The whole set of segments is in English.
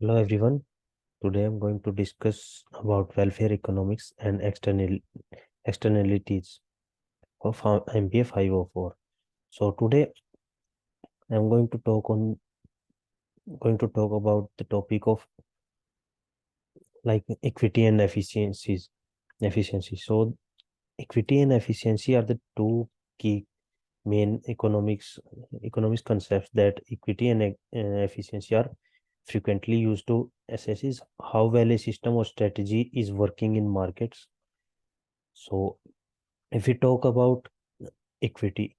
Hello everyone. Today I'm going to discuss about welfare economics and externalities of MBA 504. So today I'm going to talk about the topic of like equity and efficiency. So equity and efficiency are the two key main economics concepts that equity and efficiency are frequently used to assess is how well a system or strategy is working in markets. So if we talk about equity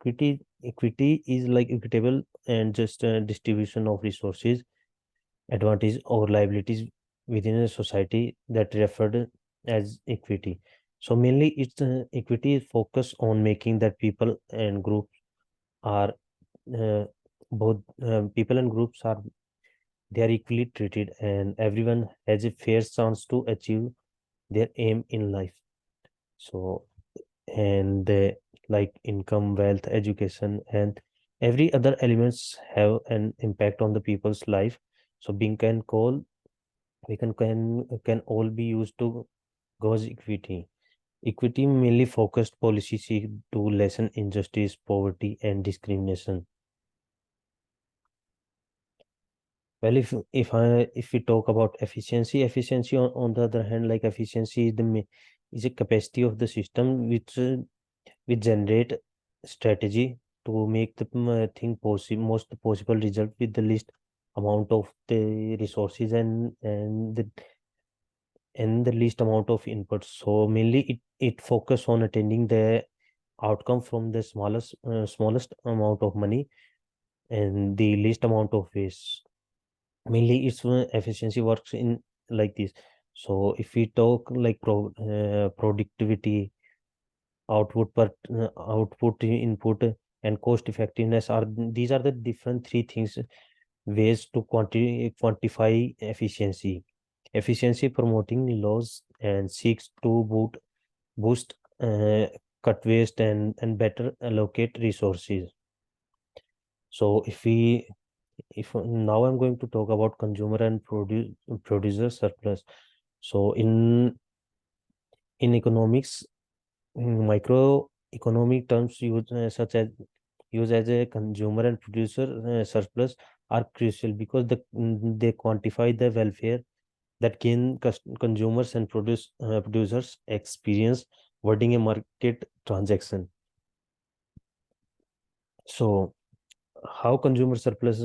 is like equitable and just a distribution of resources, advantage or liabilities within a society that referred as equity. So mainly it's equity is focused on making that people and groups are uh, both people and groups are they are equally treated and everyone has a fair chance to achieve their aim in life. So and the like income, wealth, education, and every other elements have an impact on the people's life. So being can all be used to gauge equity. Equity mainly focused policy seek to lessen injustice, poverty, and discrimination. Well, if we talk about efficiency on the other hand, like efficiency is is a capacity of the system which generate strategy to make the thing possible most possible result with the least amount of the resources and the least amount of inputs. So mainly it focus on attaining the outcome from the smallest amount of money and the least amount of waste. Mainly its efficiency works in like this. So if we talk like productivity, output, input, and cost effectiveness are these are the different three things ways to quantify efficiency. Efficiency promoting laws and seeks to boost uh, cut waste and better allocate resources. So if now I'm going to talk about consumer and producer surplus. So in economics, microeconomic terms used as a consumer and producer surplus are crucial because they quantify the welfare that consumers and producers experience wording a market transaction. So how consumer surplus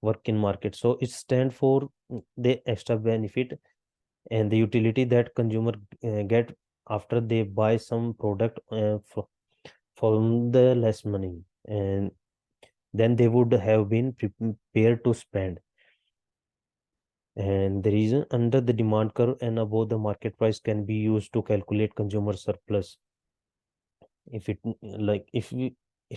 work in market? So it stand for the extra benefit and the utility that consumer get after they buy some product from the less money and then they would have been prepared to spend. And the reason under the demand curve and above the market price can be used to calculate consumer surplus. If it like if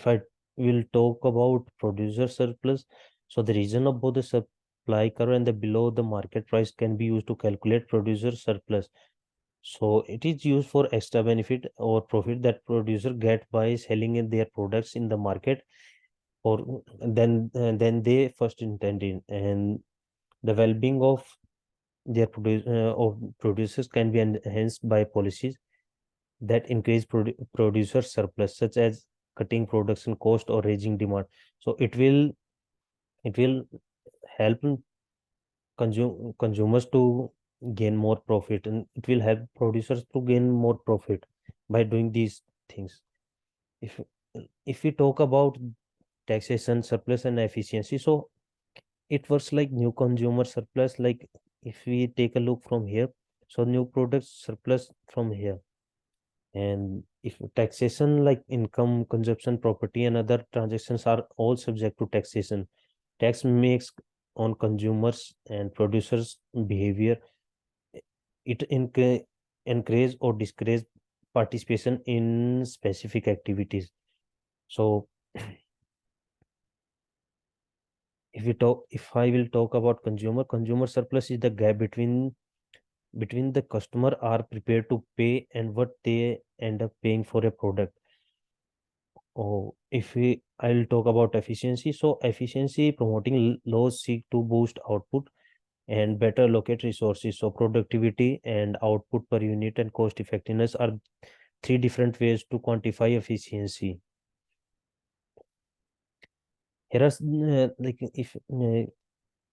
I will talk about producer surplus, so the reason above the supply curve and the below the market price can be used to calculate producer surplus. So it is used for extra benefit or profit that producer get by selling in their products in the market or then they first intended, and the well-being of of producers can be enhanced by policies that increase producer surplus, such as cutting production cost or raising demand. So it will help consumers to gain more profit, and it will help producers to gain more profit by doing these things. If if we talk about taxation surplus and efficiency, so it works like new consumer surplus. Like if we take a look from here, so new products surplus from here. And if taxation like income, consumption, property, and other transactions are all subject to taxation, tax makes on consumers and producers behavior. It encourage or discourage participation in specific activities. So if I will talk about consumer surplus is the gap between the customer are prepared to pay and what they end up paying for a product. Oh, if we I'll talk about efficiency. So efficiency promoting laws seek to boost output and better allocate resources. So productivity and output per unit and cost effectiveness are three different ways to quantify efficiency. Here are like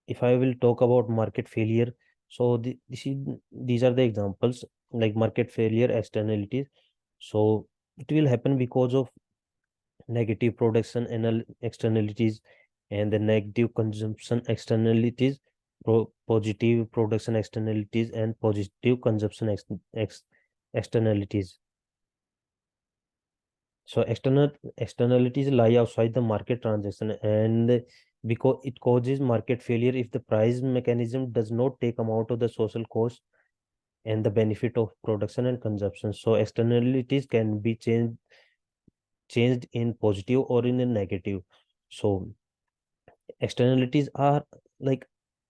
if I will talk about market failure, so these are the examples like market failure externalities. So it will happen because of negative production externalities and the negative consumption externalities, positive production externalities and positive consumption externalities. So externalities lie outside the market transaction, and because it causes market failure if the price mechanism does not take account of the social cost and the benefit of production and consumption. So externalities can be changed in positive or in a negative. So externalities are like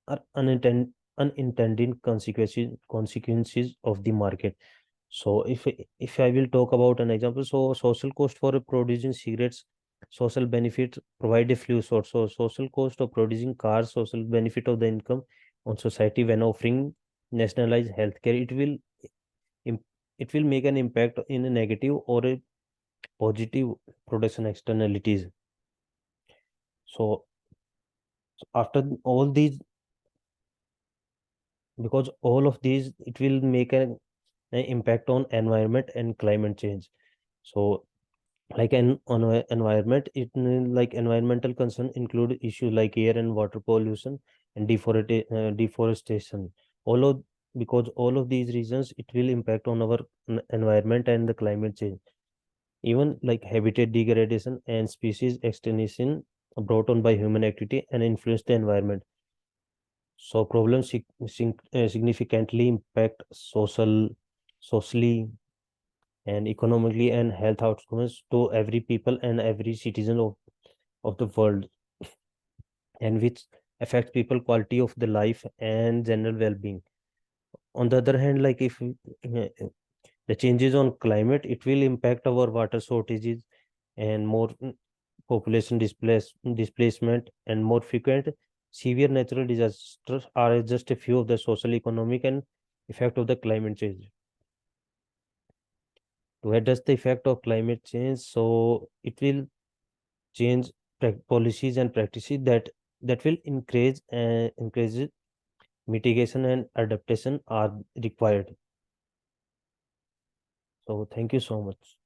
are unintended consequences of the market. So if I will talk about an example, so social cost for producing cigarettes, social benefit provide a few source. So social cost of producing cars, social benefit of the income on society when offering nationalized healthcare, im- it will make an impact in a negative or a positive production externalities. So after all these, because all of these, it will make an impact on environment and climate change. So like an on a environment, like environmental concern include issues like air and water pollution and deforestation. All of Because all of these reasons, it will impact on our environment and the climate change. Even like habitat degradation and species extinction brought on by human activity and influence the environment. So problems significantly impact socially and economically and health outcomes to every people and every citizen of the world, and which affects people quality of the life and general well-being. On the other hand, like if the changes on climate, it will impact our water shortages and more population displacement and more frequent severe natural disasters are just a few of the social economic and effect of the climate change. To address the effect of climate change, so it will change policies and practices that will encourage mitigation and adaptation are required. So thank you so much.